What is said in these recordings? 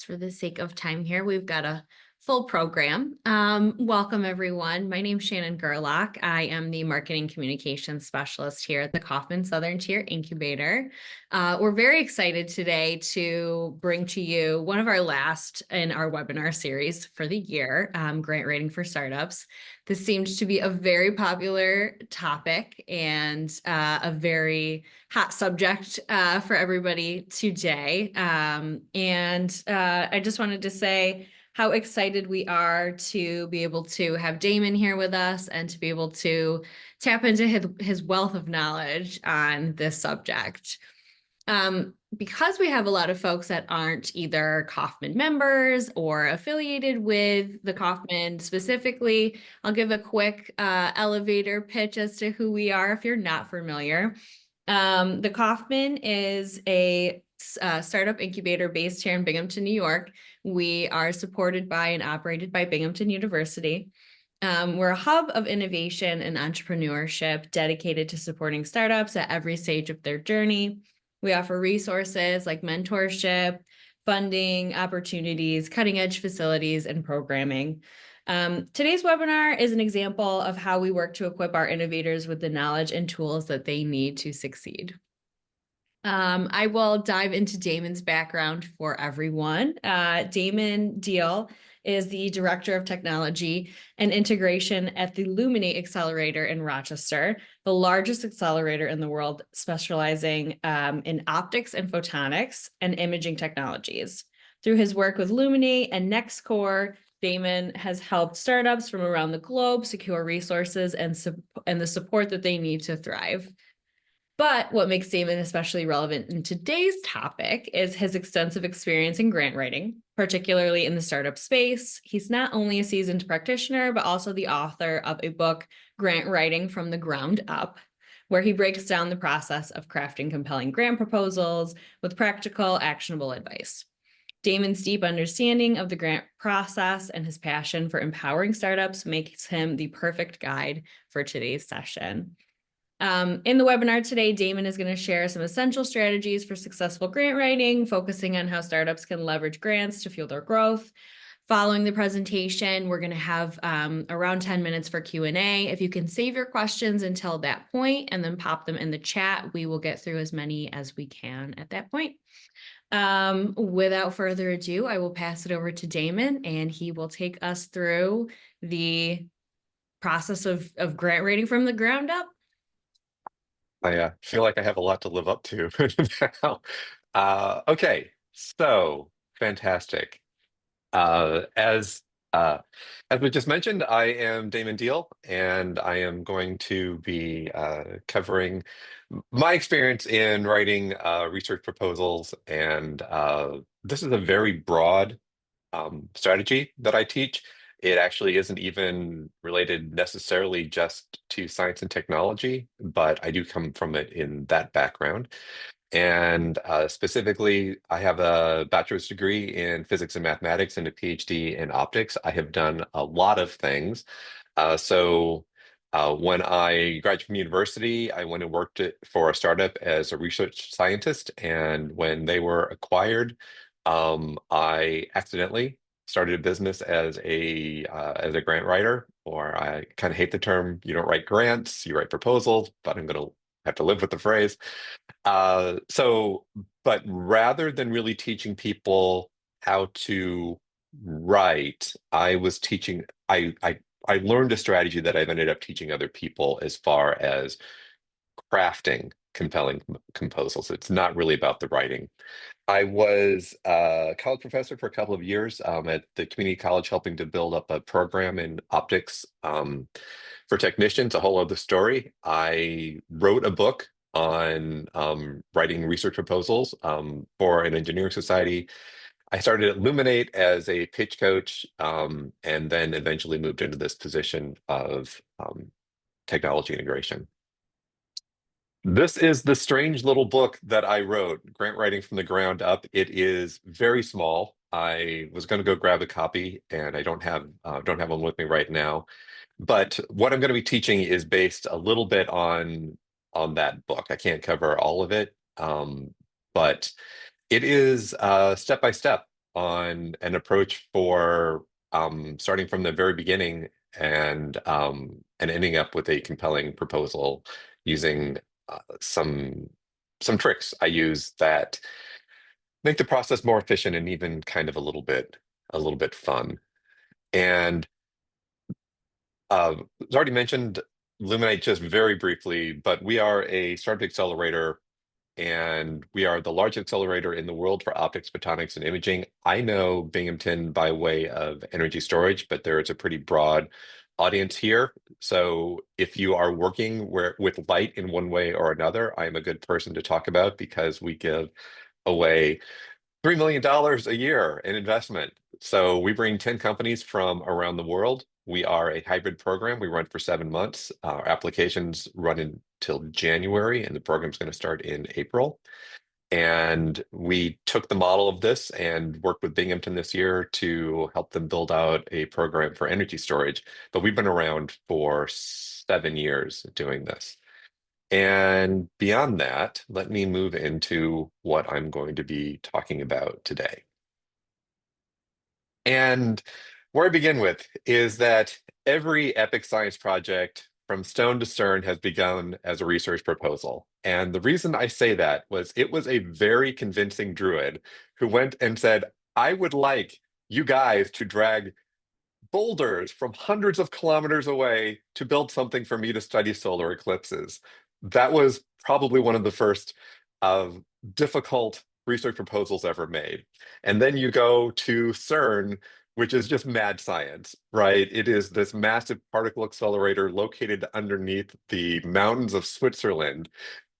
just for the sake of time here, we've got a full program. Welcome, everyone. My name's Shannon Gerlach. I am the Marketing Communications Specialist here at the Koffman Southern Tier Incubator. We're very excited today to bring to you one of our last in our webinar series for the year, Grant Writing for Startups. This seemed to be a very popular topic and a very hot subject for everybody today. I just wanted to say how excited we are to be able to have Damon here with us and to be able to tap into his wealth of knowledge on this subject. Because we have a lot of folks that aren't either Koffman members or affiliated with the Koffman specifically, I'll give a quick elevator pitch as to who we are if you're not familiar. The Koffman is a startup incubator based here in Binghamton, New York. We are supported by and operated by Binghamton University. We're a hub of innovation and entrepreneurship dedicated to supporting startups at every stage of their journey. We offer resources like mentorship, funding, opportunities, cutting-edge facilities, and programming. Today's webinar is an example of how we work to equip our innovators with the knowledge and tools that they need to succeed. I will dive into Damon's background for everyone. Damon Diehl is the Director of Technology and Integration at the Luminate Accelerator in Rochester, the largest accelerator in the world, specializing in optics and photonics and imaging technologies. Through his work with Luminate and NextCorps, Damon has helped startups from around the globe secure resources and the support that they need to thrive. But what makes Damon especially relevant in today's topic is his extensive experience in grant writing, particularly in the startup space. He's not only a seasoned practitioner, but also the author of a book, Grant Writing from the Ground Up, where he breaks down the process of crafting compelling grant proposals with practical, actionable advice. Damon's deep understanding of the grant process and his passion for empowering startups makes him the perfect guide for today's session. In the webinar today, Damon is going to share some essential strategies for successful grant writing, focusing on how startups can leverage grants to fuel their growth. Following the presentation, we're going to have around 10 minutes for Q&A. If you can save your questions until that point and then pop them in the chat, we will get through as many as we can at that point. Without further ado, I will pass it over to Damon, and he will take us through the process of grant writing from the ground up. I feel like I have a lot to live up to now. Okay, so fantastic. As we just mentioned, I am Damon Diehl, and I am going to be covering my experience in writing research proposals. And this is a very broad strategy that I teach. It actually isn't even related necessarily just to science and technology, but I do come from it in that background. And specifically, I have a bachelor's degree in physics and mathematics and a PhD in optics. I have done a lot of things. When I graduated from university, I went and worked for a startup as a research scientist. And when they were acquired, I accidentally started a business as a grant writer, or I kind of hate the term. You don't write grants, you write proposals, but I'm going to have to live with the phrase. But rather than really teaching people how to write, I was teaching, I learned a strategy that I've ended up teaching other people as far as crafting compelling proposals. It's not really about the writing. I was a college professor for a couple of years at the community college, helping to build up a program in optics for technicians, a whole other story. I wrote a book on writing research proposals for an engineering society. I started at Luminate as a pitch coach, and then eventually moved into this position of technology integration. This is the strange little book that I wrote, Grant Writing from the Ground Up. It is very small. I was going to go grab a copy, and I don't have one with me right now. But what I'm going to be teaching is based a little bit on that book. I can't cover all of it, but it is step by step on an approach for starting from the very beginning and ending up with a compelling proposal using some tricks I use that make the process more efficient and even kind of a little bit fun. And it's already mentioned Luminate just very briefly, but we are a startup accelerator and we are the largest accelerator in the world for optics, photonics, and imaging. I know Binghamton by way of energy storage, but there is a pretty broad audience here. So if you are working with light in one way or another, I'm a good person to talk about because we give away $3 million a year in investment. So we bring 10 companies from around the world. We are a hybrid program. We run for 7 months. Our applications run until January, and the program's going to start in April. And we took the model of this and worked with Binghamton this year to help them build out a program for energy storage. But we've been around for 7 years doing this. And beyond that, let me move into what I'm going to be talking about today. And where I begin with is that every epic science project from stone to stern has begun as a research proposal. And the reason I say that was it was a very convincing druid who went and said, I would like you guys to drag boulders from hundreds of kilometers away to build something for me to study solar eclipses. That was probably one of the first difficult research proposals ever made. And then you go to CERN, which is just mad science, right? It is this massive particle accelerator located underneath the mountains of Switzerland.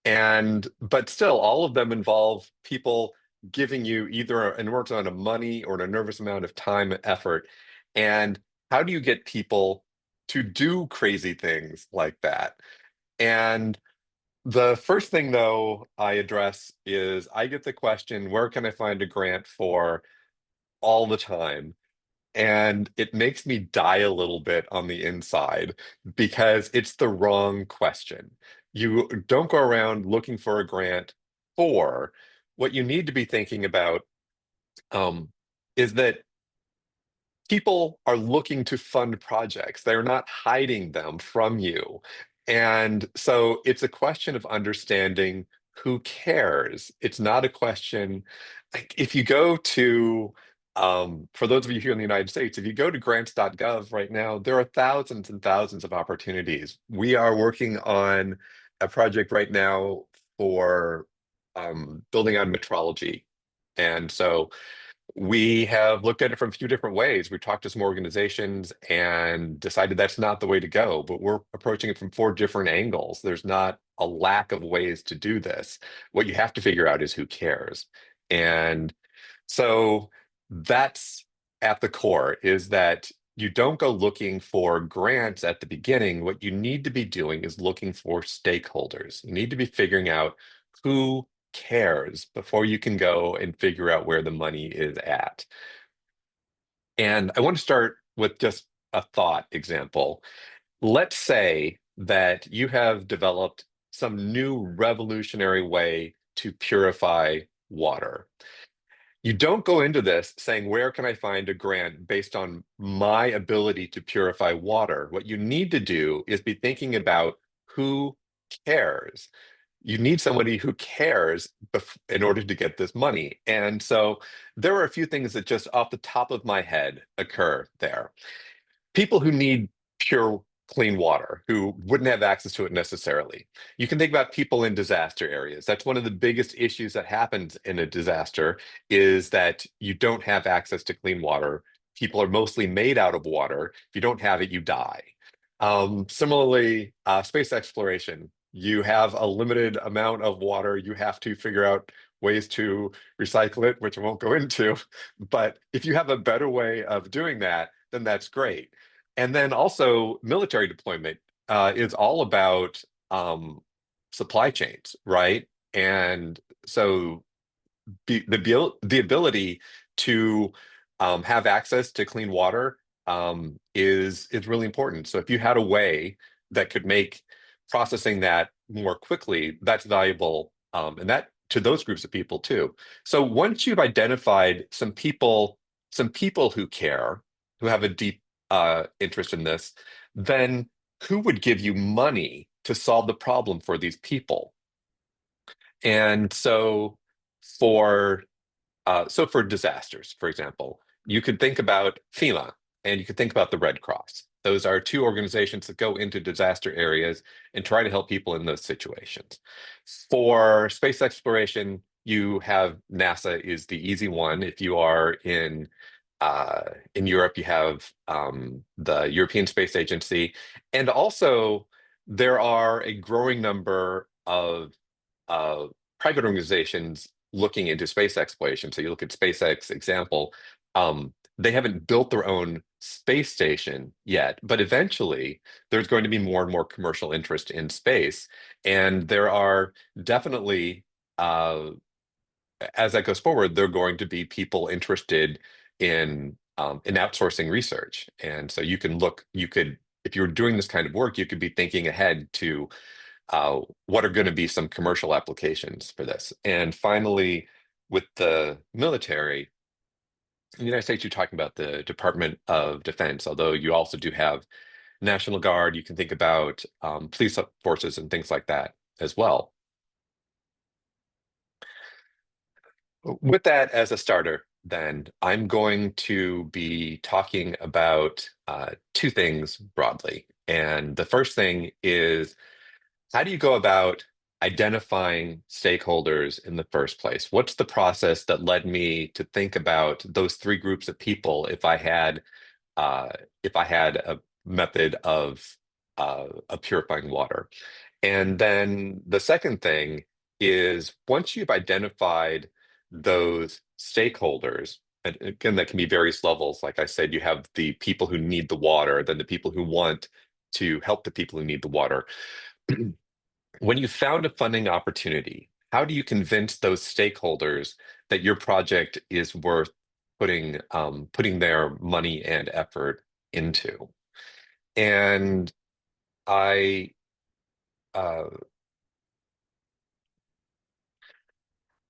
But still, all of them involve people giving you either an enormous amount of money or an enormous amount of time and effort. And how do you get people to do crazy things like that? And the first thing, though, I address is I get the question, where can I find a grant for all the time? And it makes me die a little bit on the inside because it's the wrong question. You don't go around looking for a grant for what you need to be thinking about um, is that people are looking to fund projects. They're not hiding them from you. And so it's a question of understanding who cares. It's not a question, like if you go to, for those of you here in the United States, if you go to grants.gov right now, there are thousands and thousands of opportunities. We are working on a project right now for building out metrology. And so we have looked at it from a few different ways. We've talked to some organizations and decided that's not the way to go, but we're approaching it from 4 different angles. There's not a lack of ways to do this. What you have to figure out is who cares. And so that's at the core is that you don't go looking for grants at the beginning. What you need to be doing is looking for stakeholders. You need to be figuring out who cares before you can go and figure out where the money is at. And I want to start with just a thought example. Let's say that you have developed some new revolutionary way to purify water. You don't go into this saying, where can I find a grant based on my ability to purify water? What you need to do is be thinking about who cares. You need somebody who cares in order to get this money. And so there are a few things that just off the top of my head occur there. People who need pure, clean water, who wouldn't have access to it necessarily. You can think about people in disaster areas. That's one of the biggest issues that happens in a disaster is that you don't have access to clean water. People are mostly made out of water. If you don't have it, you die. Similarly, space exploration. You have a limited amount of water. You have to figure out ways to recycle it, which I won't go into. But if you have a better way of doing that, then that's great. And then also military deployment is all about supply chains, right? And so the ability to have access to clean water is really important. So if you had a way that could make processing that more quickly, that's valuable. And that to those groups of people too. So once you've identified some people who care, who have a deep interest in this, then who would give you money to solve the problem for these people? And for so for disasters, for example, you could think about FEMA and you could think about the Red Cross. Those are two organizations that go into disaster areas and try to help people in those situations. For space exploration, you have NASA is the easy one. If you are in Europe, you have the European Space Agency, and also there are a growing number of uh, private organizations looking into space exploration. So you look at SpaceX example, they haven't built their own space station yet, but eventually there's going to be more and more commercial interest in space. And there are definitely, as that goes forward, there are going to be people interested in outsourcing research. And so you could, if you're doing this kind of work, you could be thinking ahead to what are going to be some commercial applications for this. And finally, with the military, in the United States, you're talking about the Department of Defense, although you also do have National Guard. You can think about police forces and things like that as well. With that as a starter, then I'm going to be talking about two things broadly. And the first thing is, how do you go about identifying stakeholders in the first place? What's the process that led me to think about those three groups of people uh, if I had a method of purifying water? And then the second thing is, once you've identified those stakeholders, and again, that can be various levels. Like I said, you have the people who need the water, then the people who want to help the people who need the water. When you found a funding opportunity, how do you convince those stakeholders that your project is worth putting their money and effort into? And I uh,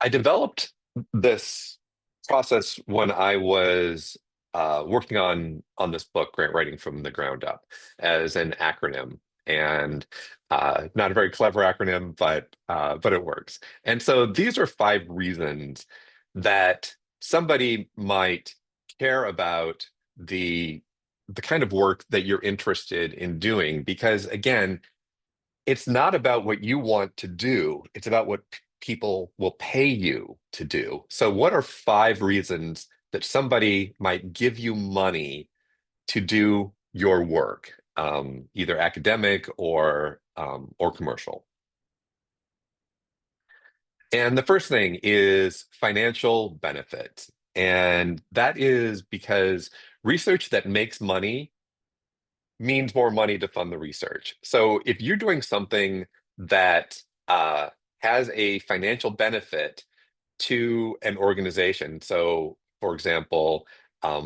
I developed this process when I was working on this book, Grant Writing from the Ground Up, as an acronym, and not a very clever acronym, but it works. And so these are 5 reasons that somebody might care about the kind of work that you're interested in doing, because again, it's not about what you want to do, it's about what people will pay you to do. So, what are 5 reasons that somebody might give you money to do your work, either academic or commercial? And the first thing is financial benefit. And that is because research that makes money means more money to fund the research. So if you're doing something that has a financial benefit to an organization, so for example,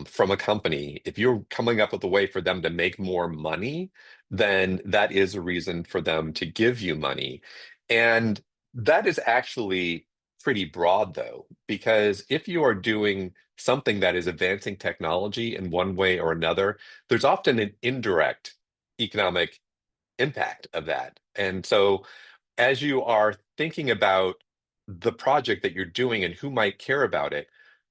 from a company, if you're coming up with a way for them to make more money, then that is a reason for them to give you money. And that is actually pretty broad, though, because if you are doing something that is advancing technology in one way or another, there's often an indirect economic impact of that. And so, as you are thinking about the project that you're doing and who might care about it,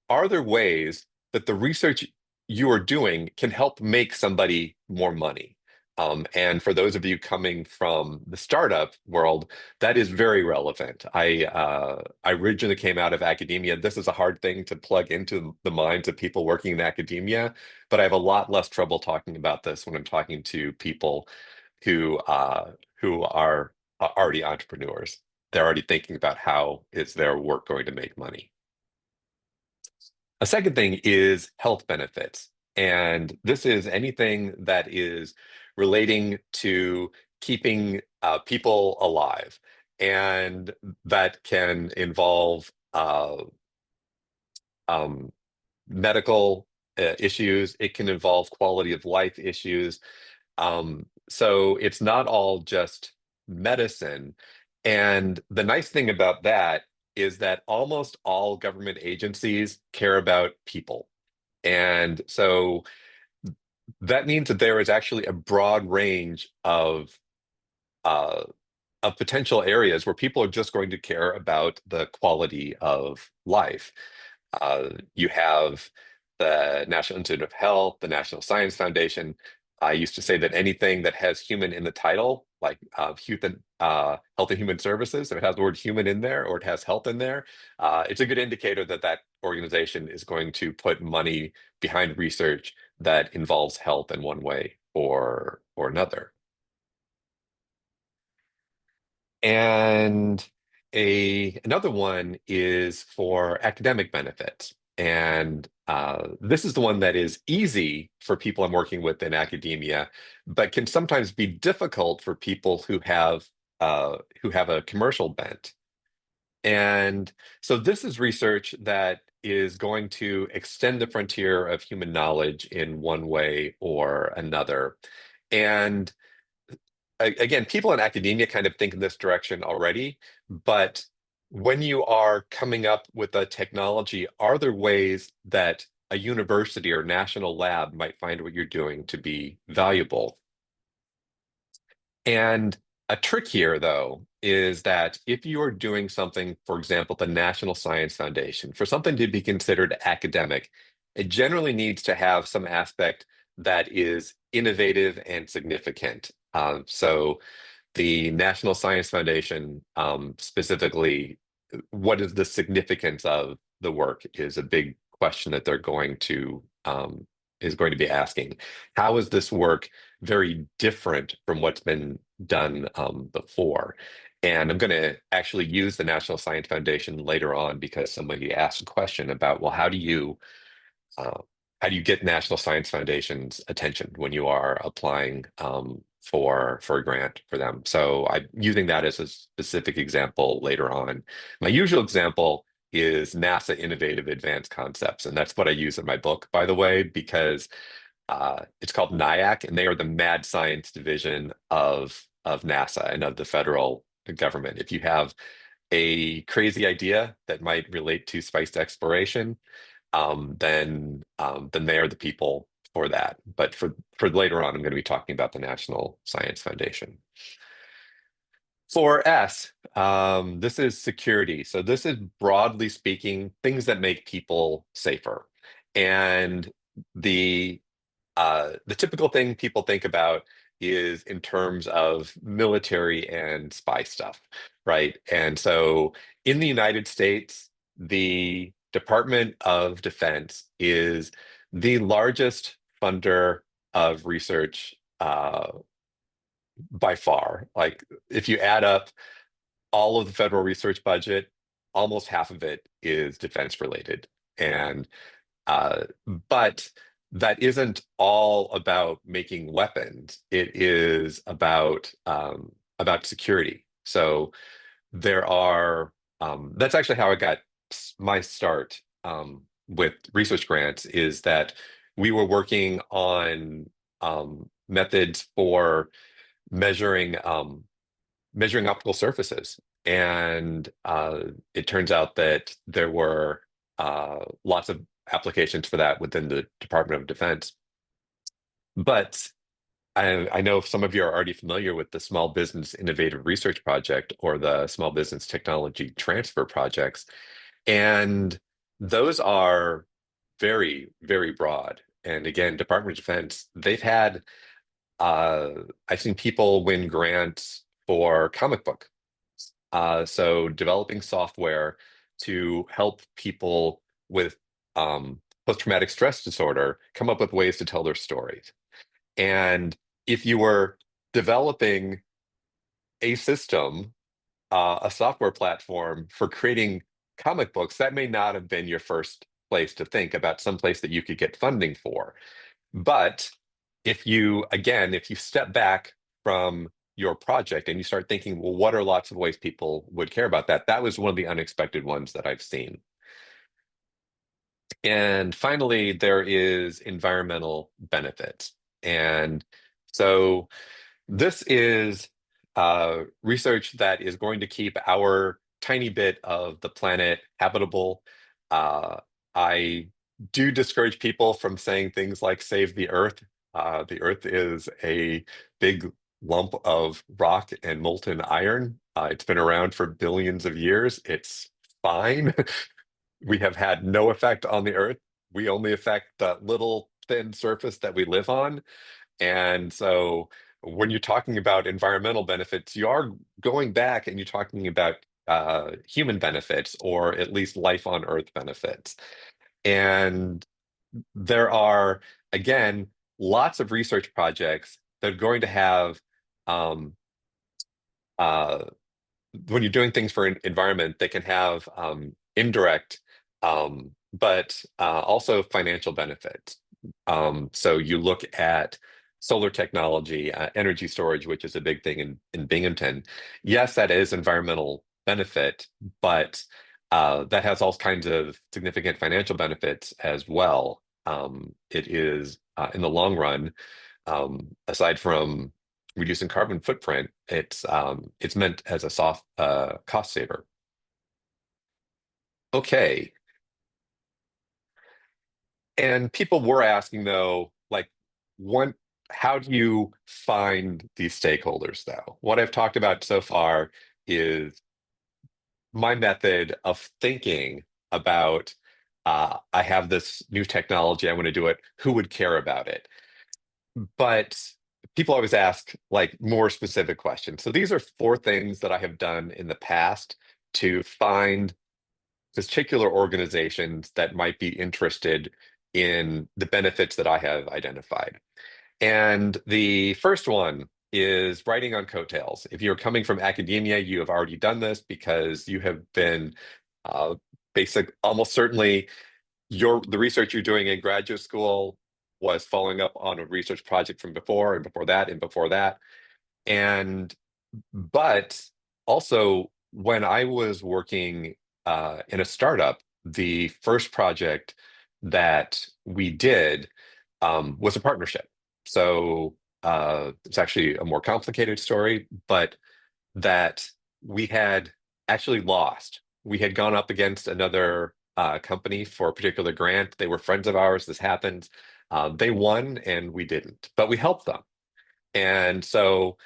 are there ways that the research you are doing can help make somebody more money? And for those of you coming from the startup world, that is very relevant. I originally came out of academia. This is a hard thing to plug into the minds of people working in academia, but I have a lot less trouble talking about this when I'm talking to people who are already entrepreneurs. They're already thinking about how is their work going to make money. A second thing is health benefits. And this is anything that is relating to keeping people alive. And that can involve um, medical issues, it can involve quality of life issues. So it's not all just medicine. And the nice thing about that is that almost all government agencies care about people. And so that means that there is actually a broad range uh, of potential areas where people are just going to care about the quality of life. You have the National Institute of Health, the National Science Foundation. I used to say that anything that has human in the title, like Health and Human Services, if it has the word human in there or it has health in there, it's a good indicator that that organization is going to put money behind research that involves health in one way or another. And another one is for academic benefits. And this is the one that is easy for people I'm working with in academia, but can sometimes be difficult for people who have a commercial bent. And so this is research that is going to extend the frontier of human knowledge in one way or another. And again, people in academia kind of think in this direction already, but when you are coming up with a technology, are there ways that a university or national lab might find what you're doing to be valuable? And a trick here, though, is that if you are doing something, for example, the National Science Foundation, for something to be considered academic, it generally needs to have some aspect that is innovative and significant. So the National Science Foundation, specifically, what is the significance of the work is a big question that they're going to is going to be asking. How is this work very different from what's been done before? And I'm going to actually use the National Science Foundation later on because somebody asked a question about, well, uh, how do you get National Science Foundation's attention when you are applying for a grant for them? So I'm using that as a specific example later on. My usual example is NASA Innovative Advanced Concepts, and that's what I use in my book, by the way, because it's called NIAC, and they are the mad science division of NASA and of the federal government. If you have a crazy idea that might relate to space exploration, then they are the people for that. But for later on, I'm going to be talking about the National Science Foundation. For S, this is security. So this is broadly speaking things that make people safer. And the typical thing people think about is in terms of military and spy stuff, right? And so in the United States, the Department of Defense is the largest funder of research by far. Like if you add up all of the federal research budget, almost half of it is defense related. And uh, but that isn't all about making weapons. It is about security. So there are that's actually how I got my start with research grants. Is that we were working on methods for measuring measuring optical surfaces, and it turns out that there were lots of applications for that within the Department of Defense. But I know some of you are already familiar with the Small Business Innovative Research Project or the Small Business Technology Transfer Projects. And those are very, very broad. And again, Department of Defense, they've had, I've seen people win grants for comic book. So developing software to help people with post-traumatic stress disorder come up with ways to tell their stories. And if you were developing a system, a software platform for creating comic books, that may not have been your first place to think about some place that you could get funding for. But if you step back from your project and you start thinking, well, what are lots of ways people would care about that? That was one of the unexpected ones that I've seen. And finally, there is environmental benefits. And so this is research that is going to keep our tiny bit of the planet habitable. I do discourage people from saying things like save the Earth. The Earth is a big lump of rock and molten iron. It's been around for billions of years. It's fine. We have had no effect on the Earth. We only affect the little thin surface that we live on. And so when you're talking about environmental benefits, you are going back and you're talking about human benefits, or at least life on Earth benefits. And there are, again, lots of research projects that are going to have um, uh, when you're doing things for an environment, they can have indirect, but also financial benefits. So you look at solar technology, energy storage, which is a big thing in Binghamton. Yes, that is environmental benefit, but that has all kinds of significant financial benefits as well. It is, in the long run, aside from reducing carbon footprint, it's meant as a soft cost saver. Okay, and people were asking though, like, one, how do you find these stakeholders though? What I've talked about so far is my method of thinking about I have this new technology, I want to do it, who would care about it? But people always ask like more specific questions. So these are four things that I have done in the past to find particular organizations that might be interested in the benefits that I have identified. And the first one is writing on coattails. If you're coming from academia, you have already done this because you have been uh, almost certainly the research you're doing in graduate school was following up on a research project from before and before that and before that. And but also when I was working in a startup, the first project that we did was a partnership. So it's actually a more complicated story, but that we had actually lost. We had gone up against another company for a particular grant. They were friends of ours. This happened. They won and we didn't, but we helped them. And so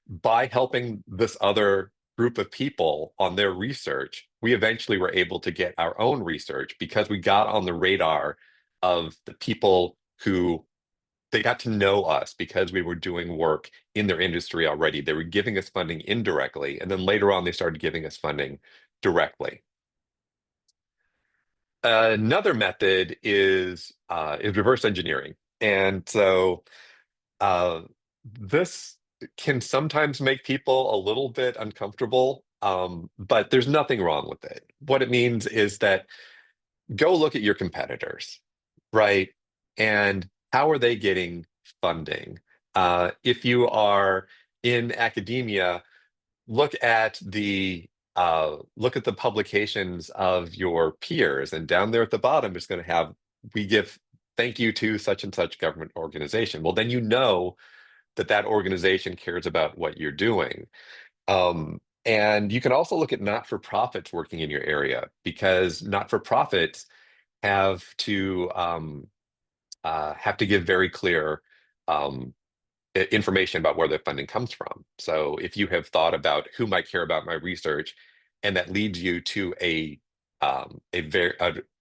by helping this other group of people on their research, we eventually were able to get our own research because we got on the radar of the people who they got to know us because we were doing work in their industry already. They were giving us funding indirectly, and then later on, they started giving us funding directly. Another method is reverse engineering, and so uh, this can sometimes make people a little bit uncomfortable, but there's nothing wrong with it. What it means is that go look at your competitors, right? And how are they getting funding? If you are in academia, look at look at the publications of your peers, and down there at the bottom is going to have we give thank you to such and such government organization. Well, then you know that that organization cares about what you're doing. And you can also look at not-for-profits working in your area because not-for-profits have to give very clear um, information about where their funding comes from. So if you have thought about who might care about my research, and that leads you to an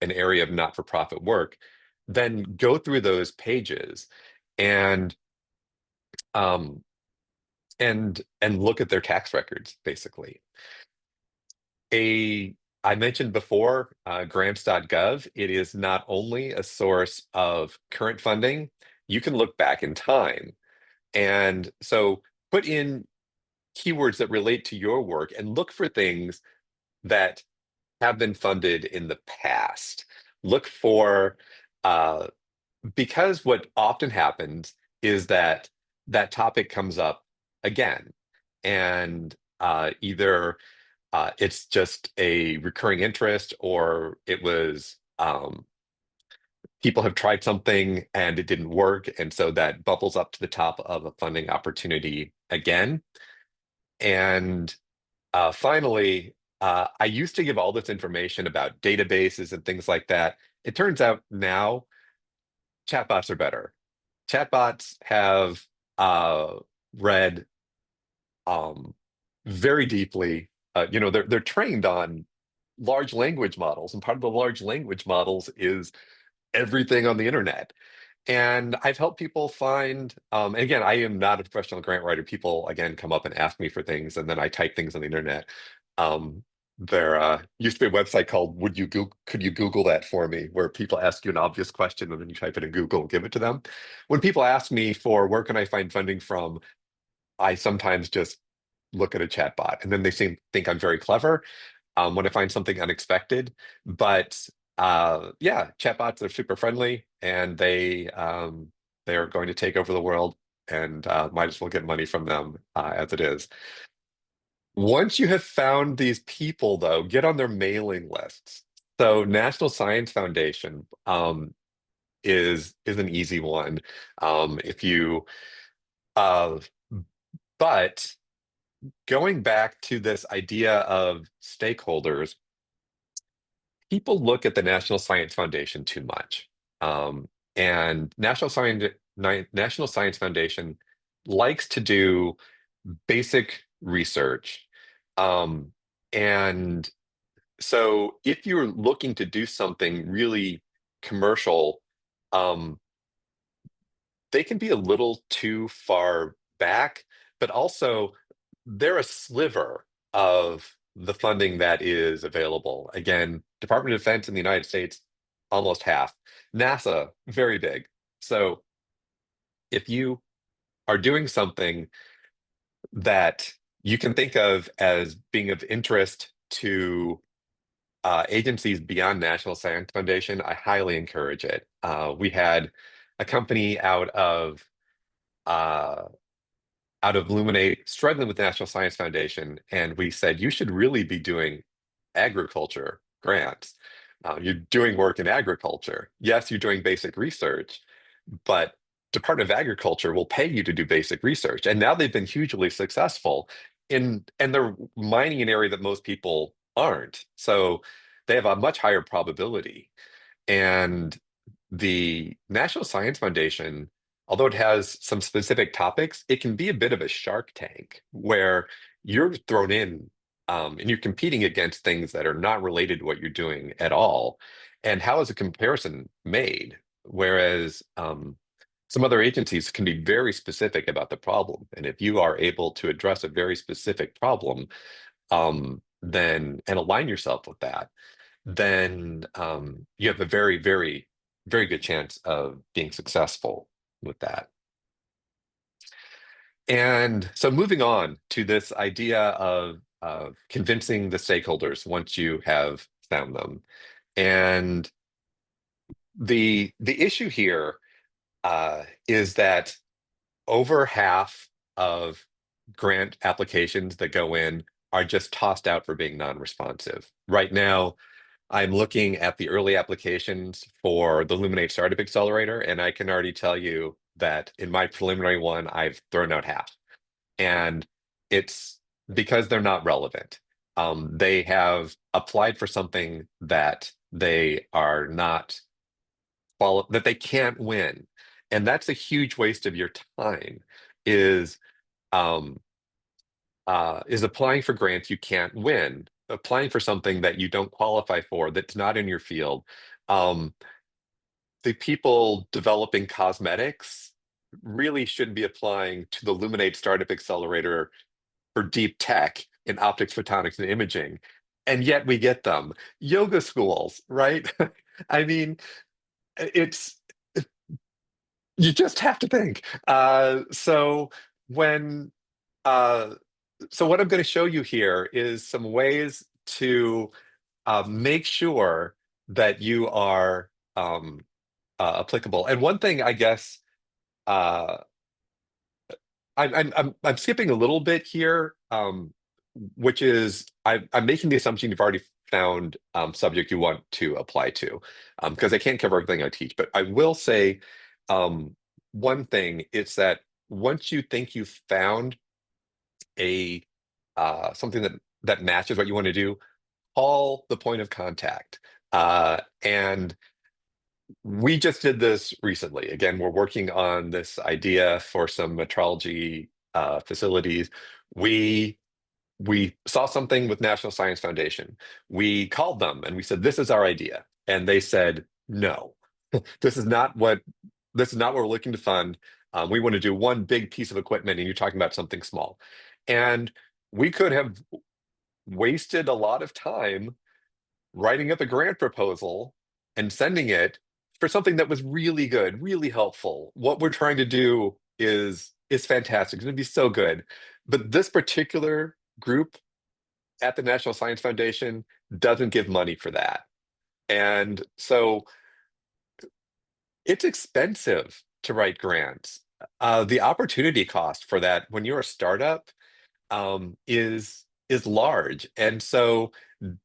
area of not-for-profit work, then go through those pages and um, and look at their tax records, basically. A I mentioned before grants.gov. It is not only a source of current funding, you can look back in time. And so put in keywords that relate to your work and look for things that have been funded in the past. Look for, uh, because what often happens is that that topic comes up again. And either it's just a recurring interest, or it was people have tried something and it didn't work. And so that bubbles up to the top of a funding opportunity again. And finally, I used to give all this information about databases and things like that. It turns out now chatbots are better. Chatbots have uh, read um, very deeply. They're trained on large language models, and part of the large language models is everything on the internet. And I've helped people find, and again, I am not a professional grant writer. People, again, come up and ask me for things, and then I type things on the internet. Um, there used to be a website called Could you Google that for me, where people ask you an obvious question and then you type it in Google and give it to them. When people ask me for where can I find funding from, I sometimes just look at a chat bot and then they think I'm very clever when I find something unexpected. But yeah, chatbots are super friendly and they are going to take over the world and might as well get money from them as it is. Once you have found these people, though, get on their mailing lists. So National Science Foundation is an easy one. If you uh, but going back to this idea of stakeholders, people look at the National Science Foundation too much. And National Science Foundation likes to do basic research. Um, and so if you're looking to do something really commercial, um, they can be a little too far back, but also they're a sliver of the funding that is available. Again, Department of Defense in the United States, almost half. NASA, very big. So if you are doing something that you can think of as being of interest to agencies beyond National Science Foundation, I highly encourage it. We had a company uh, out of Luminate struggling with National Science Foundation, and we said you should really be doing agriculture grants. You're doing work in agriculture. Yes, you're doing basic research, but Department of Agriculture will pay you to do basic research. And now they've been hugely successful and they're mining an area that most people aren't. So they have a much higher probability. And the National Science Foundation, although it has some specific topics, it can be a bit of a shark tank where you're thrown in and you're competing against things that are not related to what you're doing at all. And how is a comparison made? Whereas some other agencies can be very specific about the problem. And if you are able to address a very specific problem, then and align yourself with that, then you have a very, very, very good chance of being successful with that. And so moving on to this idea of convincing the stakeholders once you have found them. And the issue here is that over half of grant applications that go in are just tossed out for being non-responsive. Right now, I'm looking at the early applications for the Luminate Startup Accelerator, and I can already tell you that in my preliminary one, I've thrown out half. And it's because they're not relevant. They have applied for something that they are not that they can't win. And that's a huge waste of your time is um, is applying for grants you can't win, applying for something that you don't qualify for, that's not in your field. Um, the people developing cosmetics really shouldn't be applying to the Luminate Startup Accelerator for deep tech in optics, photonics, and imaging. And yet we get them. Yoga schools, right? I mean, it's you just have to think. When uh, so what I'm going to show you here is some ways to make sure that you are applicable. And one thing, I guess, uh, I'm skipping a little bit here, which is I'm making the assumption you've already found subject you want to apply to, because I can't cover everything I teach. But I will say um, one thing, it's that once you think you've found a something that matches what you want to do, call the point of contact. And we just did this recently. Again, we're working on this idea for some metrology facilities. We we saw something with National Science Foundation. We called them and we said, "This is our idea," and they said, "No, this is not what we're looking to fund. We want to do one big piece of equipment, and you're talking about something small." And we could have wasted a lot of time writing up a grant proposal and sending it for something that was really good, really helpful. What we're trying to do is fantastic. It's going to be so good. But this particular group at the National Science Foundation doesn't give money for that. And so it's expensive to write grants. The opportunity cost for that when you're a startup is large. And so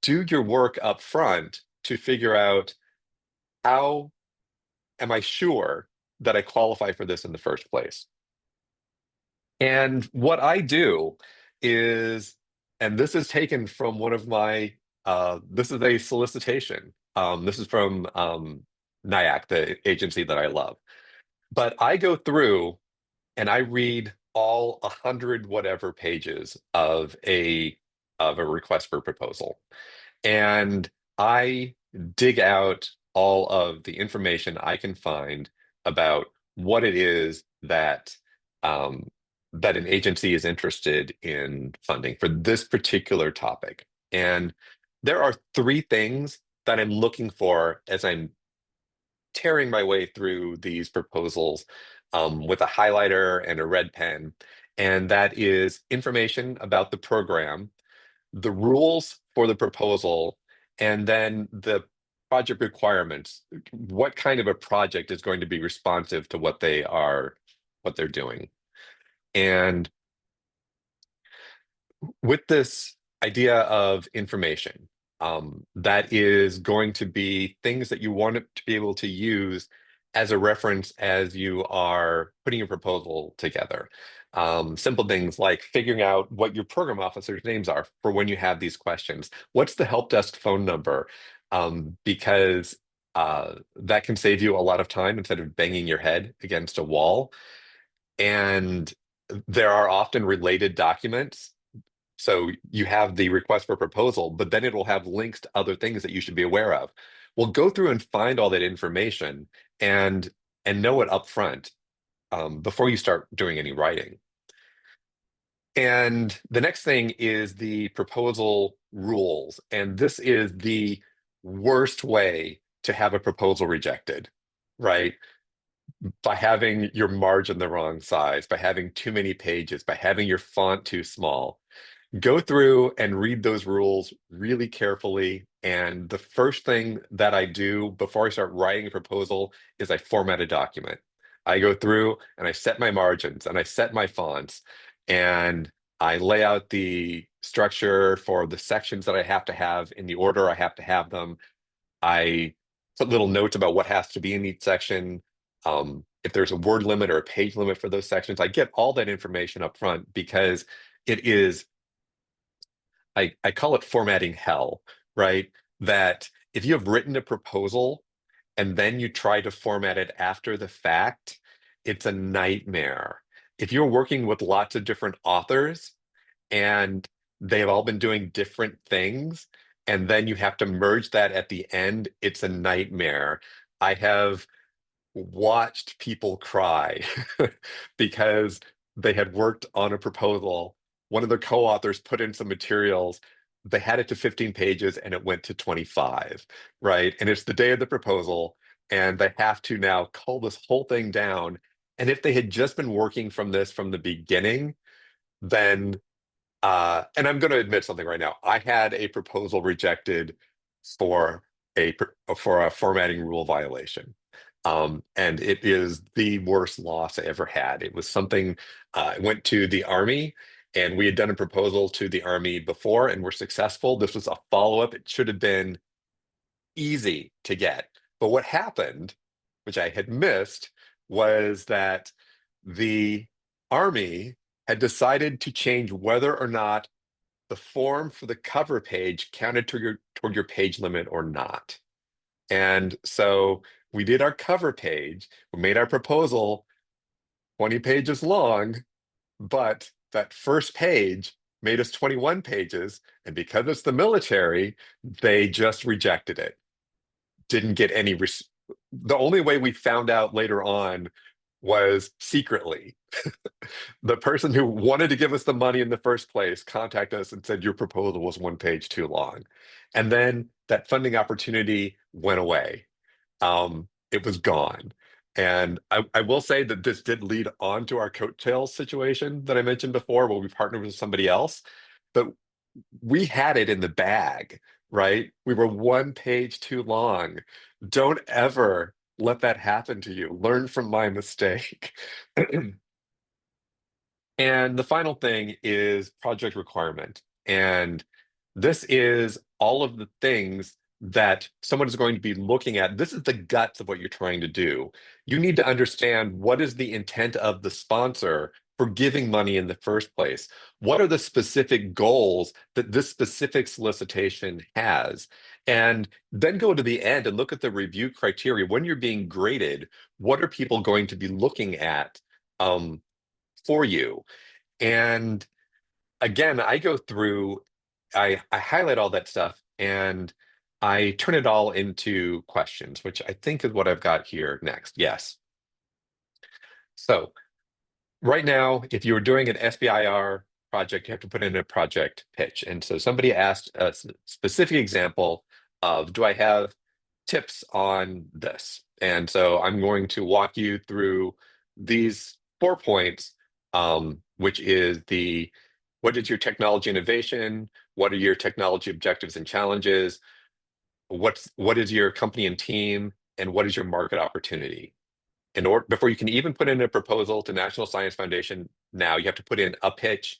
do your work up front to figure out, how am I sure that I qualify for this in the first place? And what I do is, and this is taken from one of my, this is a solicitation. This is from NIAC, the agency that I love. But I go through and I read all 100 whatever pages of a request for proposal. And I dig out all of the information I can find about what it is um, that an agency is interested in funding for this particular topic. And there are three things that I'm looking for as I'm tearing my way through these proposals with a highlighter and a red pen. And that is information about the program, the rules for the proposal, and then the project requirements. What kind of a project is going to be responsive to what they're doing? And with this idea of information, that is going to be things that you want to be able to use as a reference as you are putting a proposal together. Simple things like figuring out what your program officers' names are for when you have these questions. What's the help desk phone number? Because that can save you a lot of time instead of banging your head against a wall. And there are often related documents, so you have the request for proposal, but then it'll have links to other things that you should be aware of. Well, go through and find all that information and know it up front before you start doing any writing. And the next thing is the proposal rules. And this is the worst way to have a proposal rejected, right? By having your margin the wrong size, by having too many pages, by having your font too small. Go through and read those rules really carefully. And the first thing that I do before I start writing a proposal is I format a document. I go through and I set my margins and I set my fonts and I lay out the structure for the sections that I have to have in the order I have to have them. I put little notes about what has to be in each section. If there's a word limit or a page limit for those sections, I get all that information up front because it is, I call it formatting hell, right? That if you have written a proposal and then you try to format it after the fact, it's a nightmare. If you're working with lots of different authors and they've all been doing different things, and then you have to merge that at the end, it's a nightmare. I have watched people cry because they had worked on a proposal. One of the co-authors put in some materials. They had it to 15 pages and it went to 25, right? And it's the day of the proposal, and they have to now cull this whole thing down. And if they had just been working from this from the beginning, then and I'm going to admit something right now. I had a proposal rejected for for a formatting rule violation. And it is the worst loss I ever had. It was something, I went to the Army and we had done a proposal to the Army before and were successful. This was a follow-up. It should have been easy to get. But what happened, which I had missed, was that the Army had decided to change whether or not the form for the cover page counted toward your page limit or not. And so we did our cover page, we made our proposal 20 pages long, but that first page made us 21 pages. And because it's the military, they just rejected it. Didn't get any. The only way we found out later on was secretly. The person who wanted to give us the money in the first place contacted us and said, your proposal was 1 page too long. And then that funding opportunity went away. It was gone. And I will say that this did lead on to our coattails situation that I mentioned before, where we partnered with somebody else. But we had it in the bag, right? We were 1 page too long. Don't ever let that happen to you. Learn from my mistake. And the final thing is project requirement. And this is all of the things that someone is going to be looking at. This is the guts of what you're trying to do. You need to understand what is the intent of the sponsor for giving money in the first place. What are the specific goals that this specific solicitation has? And then go to the end and look at the review criteria. When you're being graded, what are people going to be looking at for you? And again, I go through, I highlight all that stuff and I turn it all into questions, which I think is what I've got here next. Yes. So right now, if you were doing an SBIR project, you have to put in a project pitch. And so somebody asked a specific example of, do I have tips on this? And so I'm going to walk you through these 4 points, which is what is your technology innovation? What are your technology objectives and challenges? What is your company and team? And what is your market opportunity? Before you can even put in a proposal to National Science Foundation, now you have to put in a pitch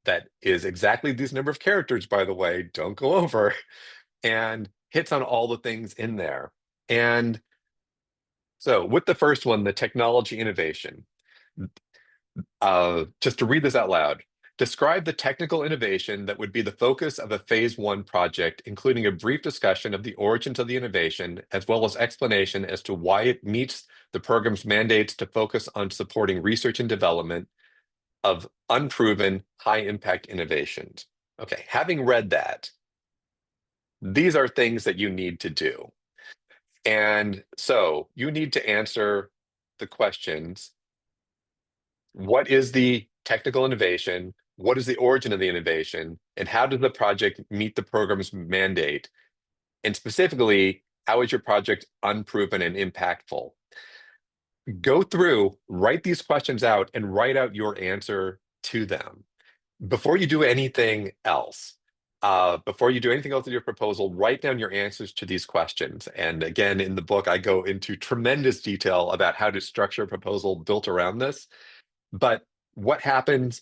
that is exactly these number of characters, by the way, don't go over, and hits on all the things in there. And so with the first one, the technology innovation, just to read this out loud, describe the technical innovation that would be the focus of a phase 1 project, including a brief discussion of the origins of the innovation, as well as explanation as to why it meets the program's mandates to focus on supporting research and development of unproven high-impact innovations. Okay, having read that, these are things that you need to do. And so you need to answer the questions: what is the technical innovation? What is the origin of the innovation? And how does the project meet the program's mandate? And specifically, how is your project unproven and impactful? Go through, write these questions out, and write out your answer to them. Before you do anything else, before you do anything else in your proposal, write down your answers to these questions. And again, in the book, I go into tremendous detail about how to structure a proposal built around this. But what happens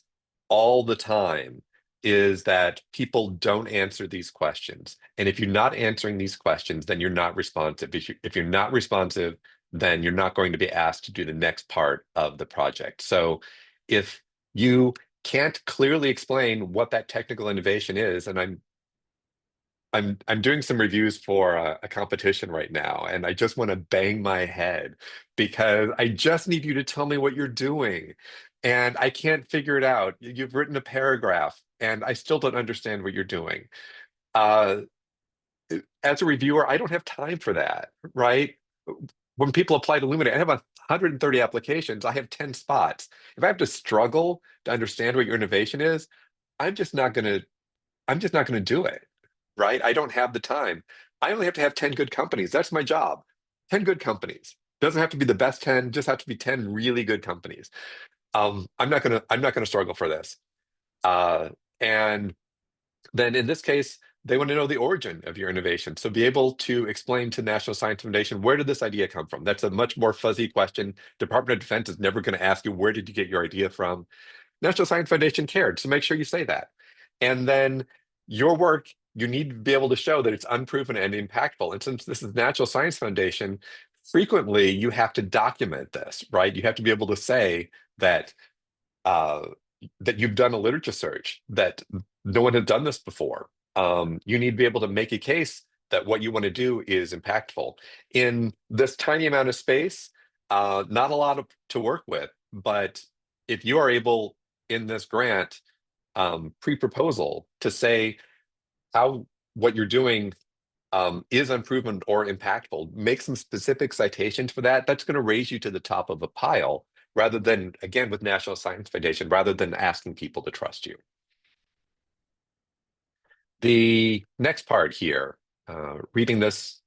all the time is that people don't answer these questions. And if you're not answering these questions, then you're not responsive. If you're not responsive, then you're not going to be asked to do the next part of the project. So if you can't clearly explain what that technical innovation is, and I'm doing some reviews for a competition right now, and I just want to bang my head because I just need you to tell me what you're doing, and I can't figure it out. You've written a paragraph, and I still don't understand what you're doing. Uh, as a reviewer, I don't have time for that, right? When people apply to Luminate, I have 130 applications. I have 10 spots. If I have to struggle to understand what your innovation is, I'm just not going to. I'm just not going to do it, right? I don't have the time. I only have to have 10 good companies. That's my job. 10 good companies. Doesn't have to be the best 10, just have to be 10 really good companies. I'm not gonna struggle for this. And then in this case, they want to know the origin of your innovation. So be able to explain to National Science Foundation, where did this idea come from? That's a much more fuzzy question. Department of Defense is never going to ask you, where did you get your idea from? National Science Foundation cared, so make sure you say that. And then your work, you need to be able to show that it's unproven and impactful. And since this is National Science Foundation, frequently you have to document this, right? You have to be able to say that that you've done a literature search, that no one has done this before. You need to be able to make a case that what you want to do is impactful. In this tiny amount of space, not a lot to work with, but if you are able in this grant pre-proposal to say how what you're doing is unproven or impactful, make some specific citations for that, that's going to raise you to the top of a pile rather than, again, with National Science Foundation, rather than asking people to trust you. The next part here, reading this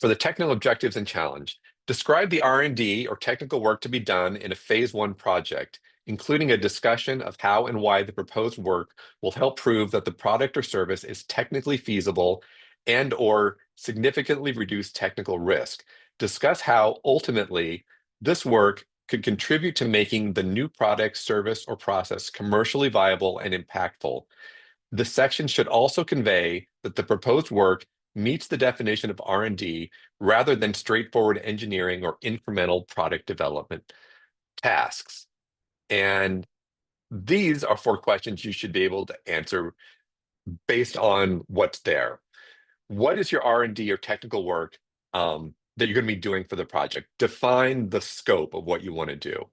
for the technical objectives and challenge, describe the R&D or technical work to be done in a phase 1 project, including a discussion of how and why the proposed work will help prove that the product or service is technically feasible and or significantly reduce technical risk. Discuss how ultimately this work could contribute to making the new product, service, or process commercially viable and impactful. The section should also convey that the proposed work meets the definition of R&D rather than straightforward engineering or incremental product development tasks. And these are 4 questions you should be able to answer based on what's there. What is your R&D or technical work that you're going to be doing for the project? Define the scope of what you want to do.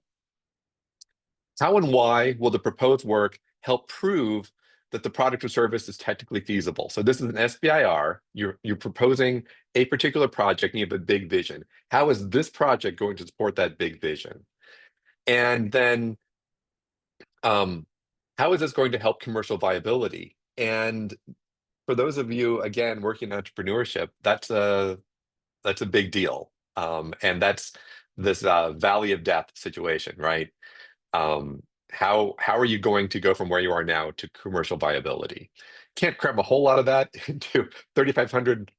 How and why will the proposed work help prove that the product or service is technically feasible? So this is an SBIR. You're proposing a particular project and you have a big vision. How is this project going to support that big vision? And then how is this going to help commercial viability? And for those of you, again, working in entrepreneurship, that's a big deal. And that's this valley of death situation, right? How are you going to go from where you are now to commercial viability? Can't cram a whole lot of that into 3,500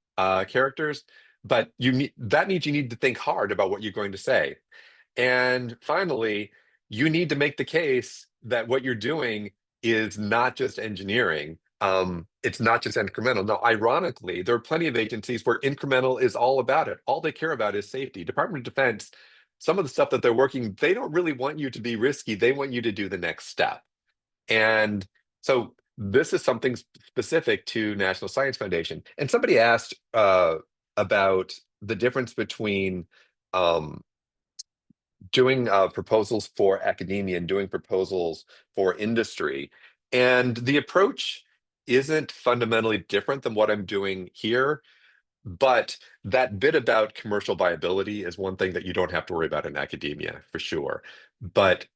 characters, but that means you need to think hard about what you're going to say. And finally, you need to make the case that what you're doing is not just engineering. It's not just incremental. Now, ironically, there are plenty of agencies where incremental is all about it. All they care about is safety. Department of Defense, some of the stuff that they're working, they don't really want you to be risky. They want you to do the next step. And so this is something specific to National Science Foundation. And somebody asked about the difference between doing proposals for academia and doing proposals for industry. And the approach isn't fundamentally different than what I'm doing here, but that bit about commercial viability is one thing that you don't have to worry about in academia for sure. But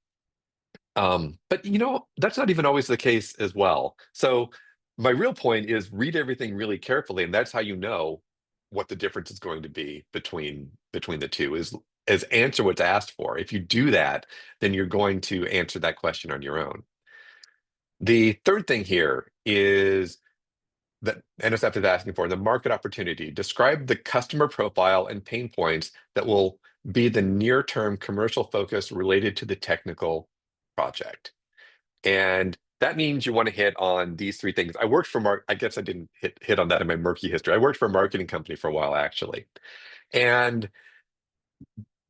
that's not even always the case as well. So my real point is read everything really carefully, and that's how you know what the difference is going to be between the two is answer what's asked for. If you do that, then you're going to answer that question on your own. The third thing here is that NSF is asking for the market opportunity. Describe the customer profile and pain points that will be the near-term commercial focus related to the technical project. And that means you want to hit on these 3 things. I worked for I guess I didn't hit on that in my murky history. I worked for a marketing company for a while, actually. And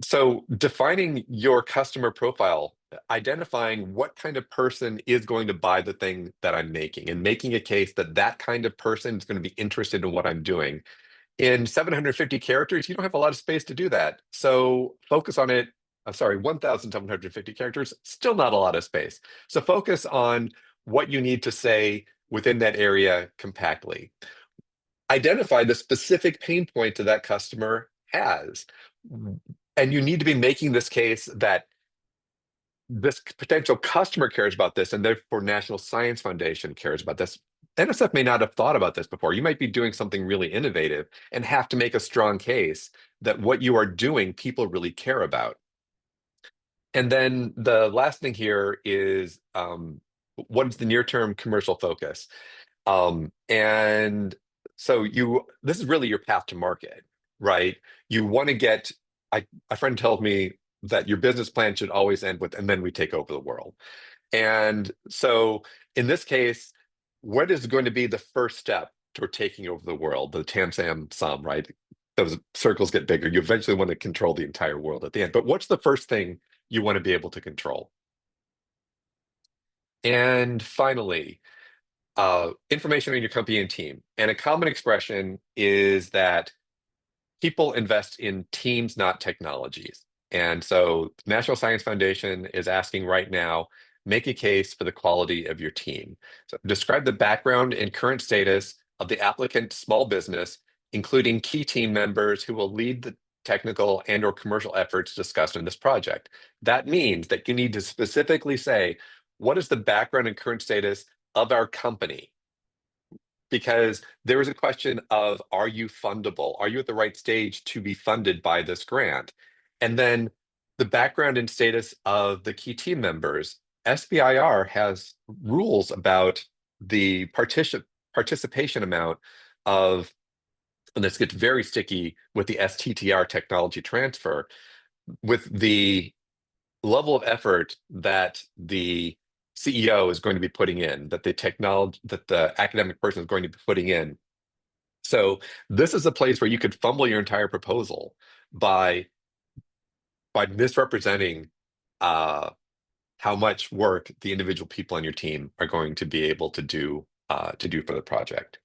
so defining your customer profile, identifying what kind of person is going to buy the thing that I'm making and making a case that that kind of person is going to be interested in what I'm doing. In 750 characters, you don't have a lot of space to do that. So focus on it. I'm sorry, 1,750 characters, still not a lot of space. So focus on what you need to say within that area compactly. Identify the specific pain point that customer has. And you need to be making this case that this potential customer cares about this, and therefore National Science Foundation cares about this. NSF may not have thought about this before. You might be doing something really innovative and have to make a strong case that what you are doing, people really care about. And then the last thing here is what is the near-term commercial focus? And so this is really your path to market, right? You want to get, a friend told me that your business plan should always end with, and then we take over the world. And so in this case, what is going to be the first step toward taking over the world? The Tam Sam Sum, right? Those circles get bigger. You eventually want to control the entire world at the end. But what's the first thing you want to be able to control? And finally, information on your company and team. And a common expression is that people invest in teams, not technologies. And so National Science Foundation is asking right now, make a case for the quality of your team. So describe the background and current status of the applicant small business, including key team members who will lead the technical and or commercial efforts discussed in this project. That means that you need to specifically say, what is the background and current status of our company? Because there is a question of, are you fundable? Are you at the right stage to be funded by this grant? And then the background and status of the key team members. SBIR has rules about the participation amount of, and this gets very sticky with the STTR technology transfer, with the level of effort that the CEO is going to be putting in, that the academic person is going to be putting in. So this is a place where you could fumble your entire proposal by misrepresenting how much work the individual people on your team are going to be able to do for the project.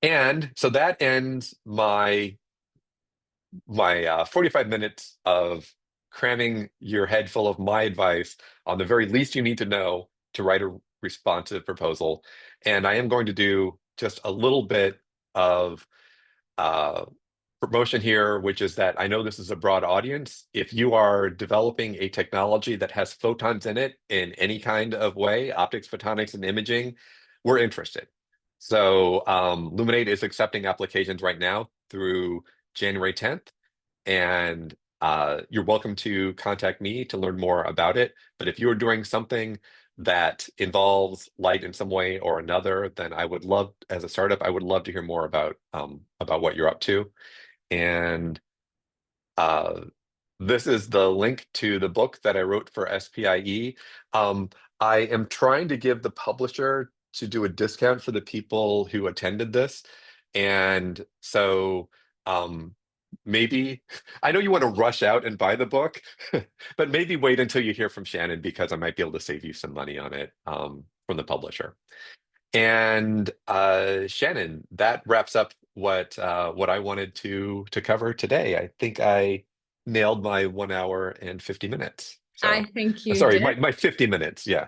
And so that ends my 45 minutes of cramming your head full of my advice on the very least you need to know to write a responsive proposal. And I am going to do just a little bit of uh, promotion here, which is that I know this is a broad audience. If you are developing a technology that has photons in it in any kind of way, optics, photonics, and imaging, we're interested. So Luminate is accepting applications right now through January 10th. And you're welcome to contact me to learn more about it. But if you're doing something that involves light in some way or another, then I would love, as a startup, I would love to hear more about what you're up to. And uh, this is the link to the book that I wrote for SPIE. I am trying to give the publisher to do a discount for the people who attended this. And so maybe, I know you want to rush out and buy the book, but maybe wait until you hear from Shannon, because I might be able to save you some money on it from the publisher. And Shannon, that wraps up what I wanted to cover today. I think I nailed my 1 hour and 50 minutes. I So think you sorry, did. my 50 minutes. Yeah.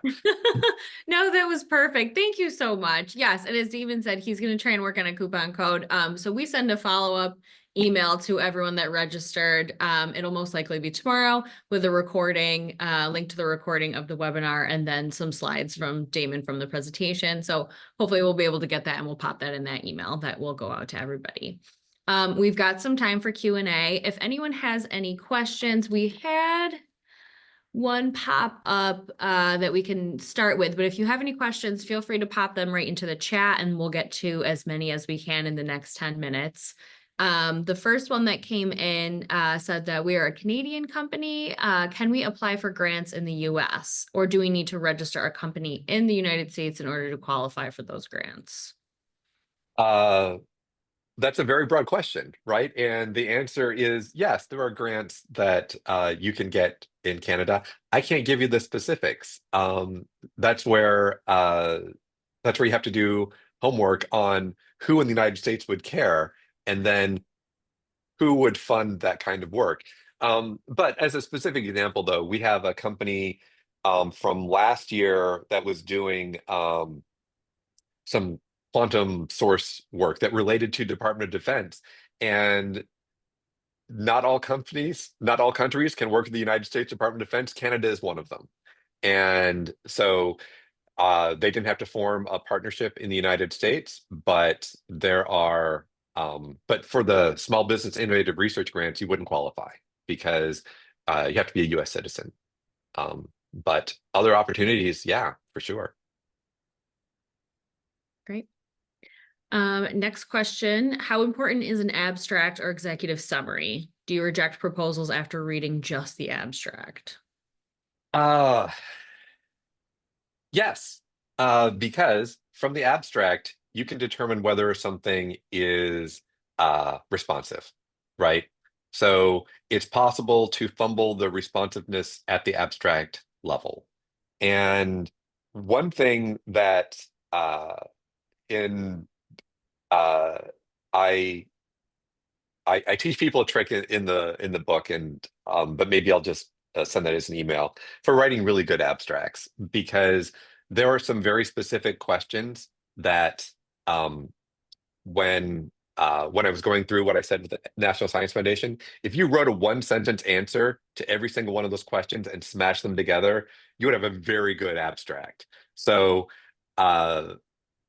No, that was perfect. Thank you so much. Yes, and as Damon said, he's going to try and work on a coupon code. So we send a follow-up email to everyone that registered. It'll most likely be tomorrow with a recording, link to the recording of the webinar, and then some slides from Damon from the presentation. So hopefully we'll be able to get that, and we'll pop that in that email that will go out to everybody. We've got some time for Q&A. If anyone has any questions, we had one pop up that we can start with, but if you have any questions, feel free to pop them right into the chat, and we'll get to as many as we can in the next 10 minutes. The first one that came in said that we are a Canadian company. Can we apply for grants in the US, or do we need to register a company in the United States in order to qualify for those grants? That's a very broad question, right? And the answer is yes, there are grants that you can get in Canada. I can't give you the specifics. That's where you have to do homework on who in the United States would care, and then who would fund that kind of work. But as a specific example, though, we have a company from last year that was doing some quantum source work that related to Department of Defense. And not all countries can work with the United States Department of Defense. Canada is one of them. And so they didn't have to form a partnership in the United States, but but for the Small Business Innovative Research Grants, you wouldn't qualify because you have to be a US citizen. But other opportunities, yeah, for sure. Great. Next question. How important is an abstract or executive summary? Do you reject proposals after reading just the abstract? Uh, yes, because from the abstract, you can determine whether something is responsive, right? So it's possible to fumble the responsiveness at the abstract level. And one thing that in uh, I, I teach people a trick in the book, and but maybe I'll just send that as an email for writing really good abstracts, because there are some very specific questions that um, when I was going through what I said with the National Science Foundation, if you wrote a one sentence answer to every single one of those questions and smashed them together, you would have a very good abstract. So uh,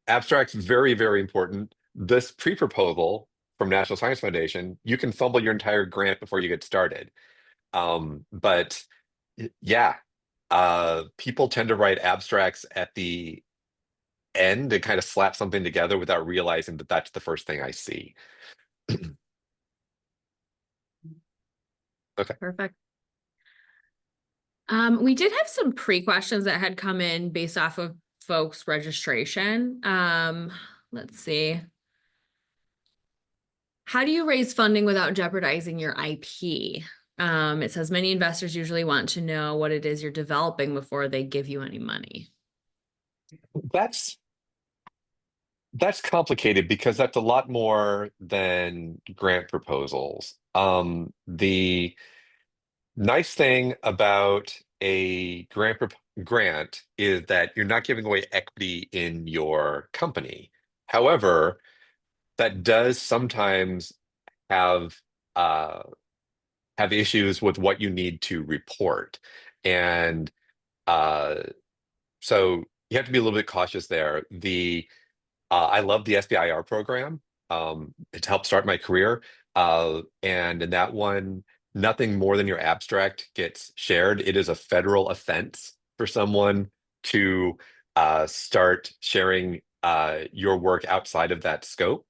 abstracts very, very important. This pre-proposal from National Science Foundation, you can fumble your entire grant before you get started. But yeah, people tend to write abstracts at the end and kind of slap something together without realizing that that's the first thing I see. Okay. Perfect. We did have some pre-questions that had come in based off of folks' registration. Let's see. How do you raise funding without jeopardizing your IP? It says many investors usually want to know what it is you're developing before they give you any money. That's that's complicated because that's a lot more than grant proposals. The nice thing about a grant is that you're not giving away equity in your company. However, that does sometimes have uh, have issues with what you need to report, and uh, so you have to be a little bit cautious there. The I love the SBIR program. It helped start my career. And in that one, nothing more than your abstract gets shared. It is a federal offense for someone to start sharing your work outside of that scope.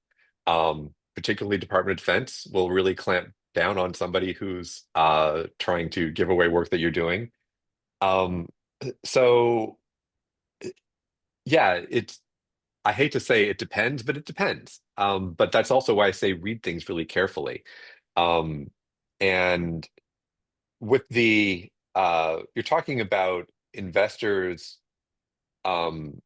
Particularly Department of Defense will really clamp down on somebody who's trying to give away work that you're doing. Um, so yeah, it's I hate to say it depends, but it depends. But that's also why I say read things really carefully. Um, and with the you're talking about investors knowing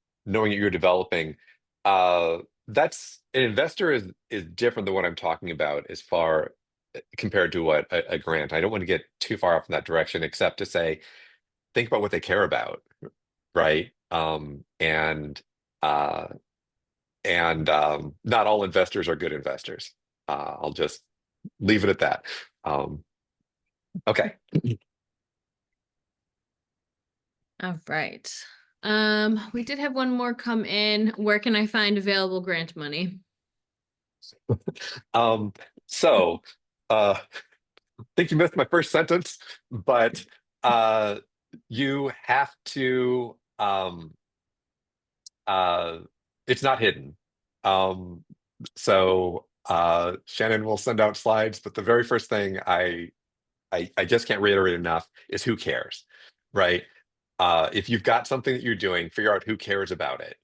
that you're developing. Uh, that's an investor is different than what I'm talking about as far compared to what a grant. I don't want to get too far off in that direction, except to say think about what they care about, right? Uh, not all investors are good investors. I'll just leave it at that. Um, okay. All right. We did have one more come in. Where can I find available grant money? Um, so I think you missed my first sentence, but uh, you have to uh, it's not hidden. Um, Shannon will send out slides, but the very first thing I just can't reiterate enough is who cares, right? If you've got something that you're doing, figure out who cares about it.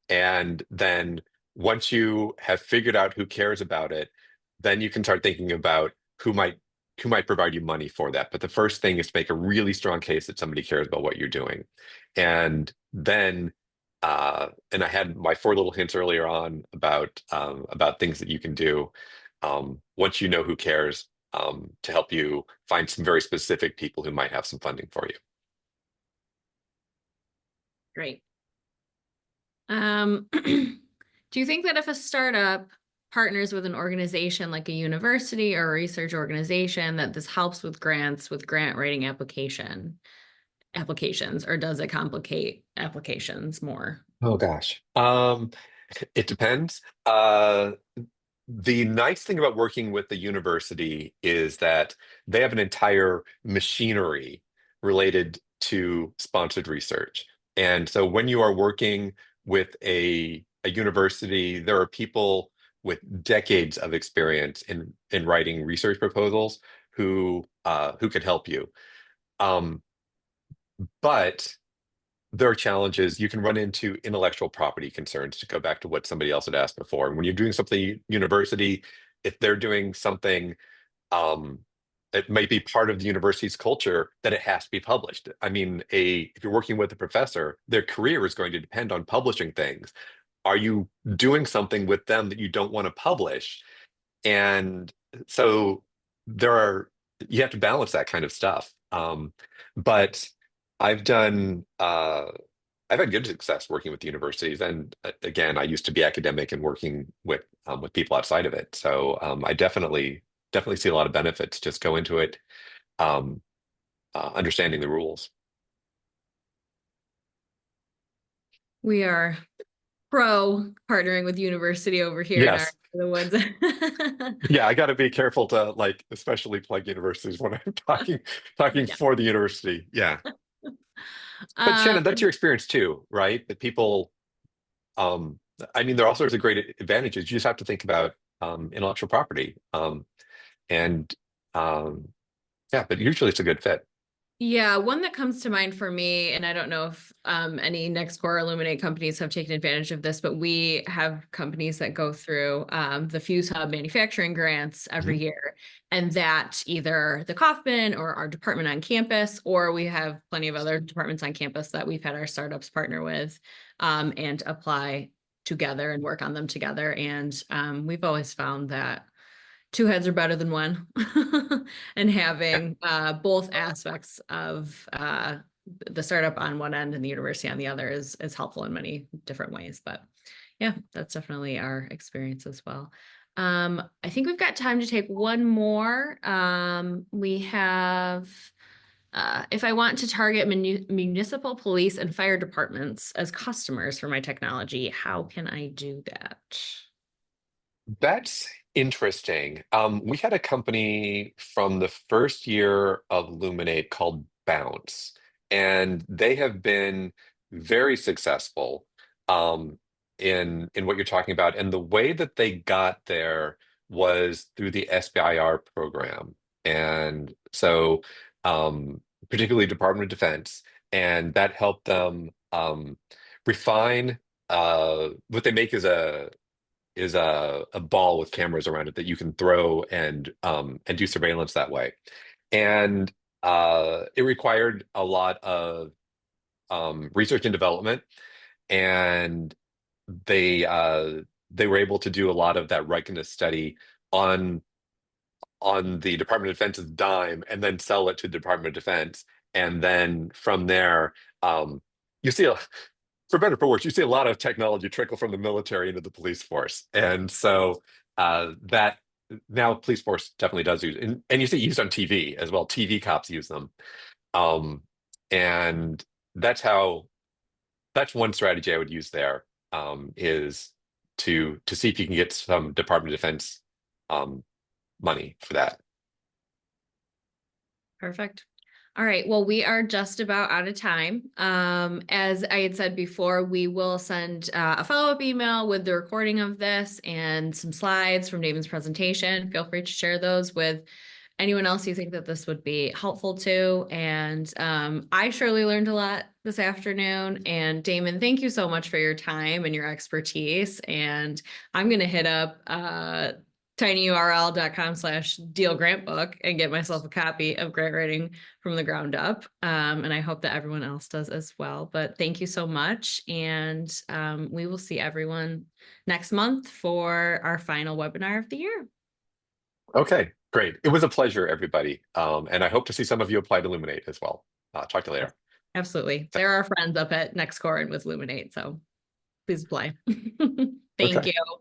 And then once you have figured out who cares about it, then you can start thinking about who might provide you money for that. But the first thing is to make a really strong case that somebody cares about what you're doing. And then and I had my four little hints earlier on about things that you can do once you know who cares to help you find some very specific people who might have some funding for you. Great. Do you think that if a startup partners with an organization like a university or a research organization, that this helps with grants, with grant writing applications, or does it complicate applications more? Oh gosh. It depends. The nice thing about working with the university is that they have an entire machinery related to sponsored research. And so when you are working with a university, there are people with decades of experience in writing research proposals who can help you. Um, but there are challenges. You can run into intellectual property concerns, to go back to what somebody else had asked before. When you're doing something university, if they're doing something um, it might be part of the university's culture that it has to be published. I mean, if you're working with a professor, their career is going to depend on publishing things. Are you doing something with them that you don't want to publish? And so there are, you have to balance that kind of stuff. But I've done, I've had good success working with universities, and again, I used to be academic and working with people outside of it. So I definitely see a lot of benefits. Just go into it um, understanding the rules. We are pro partnering with university over here in our Yes, the woods. yeah, I got to be careful to like, especially plug universities when I'm talking Yeah. for the university. Yeah, but Um, Shannon, that's your experience too, right? That people, um, I mean, there are all sorts of great advantages. You just have to think about intellectual property, and um, yeah, but usually it's a good fit. Yeah, one that comes to mind for me, and I don't know if any NextCorps Luminate companies have taken advantage of this, but we have companies that go through the Fuse Hub manufacturing grants every Mhm. year, and that either the Koffman or our department on campus, or we have plenty of other departments on campus that we've had our startups partner with and apply together and work on them together. And we've always found that two heads are better than one and Yeah. having both aspects of the startup on one end and the university on the other is helpful in many different ways. But yeah, that's definitely our experience as well. I think we've got time to take one more. We have if I want to target municipal police and fire departments as customers for my technology, how can I do that? That's interesting. We had a company from the first year of Luminate called Bounce, and they have been very successful um, in what you're talking about. And the way that they got there was through the SBIR program, and so particularly Department of Defense, and that helped them refine what they make is a ball with cameras around it that you can throw and do surveillance that way. And it required a lot of research and development, and they were able to do a lot of that rightness study on the Department of Defense's dime, and then sell it to the Department of Defense. And then from there, you see for better or for worse, you see a lot of technology trickle from the military into the police force. And so that now police force definitely does use, and you see it used on TV as well. TV cops use them. Um, and that's how, that's one strategy I would use there, is to see if you can get some Department of Defense um, money for that. Perfect. All right. Well, we are just about out of time. As I had said before, we will send a follow-up email with the recording of this and some slides from Damon's presentation. Feel free to share those with anyone else you think that this would be helpful to. And I surely learned a lot this afternoon. And Damon, thank you so much for your time and your expertise. And I'm going to hit up tinyurl.com/deal grant book and get myself a copy of grant writing from the ground up. And I hope that everyone else does as well. But thank you so much. And we will see everyone next month for our final webinar of the year. Okay, great. It was a pleasure, everybody. And I hope to see some of you apply to Illuminate as well. Talk to you later. Absolutely. There are friends up at NextCorps and with Luminate, so please apply. Thank Okay. you.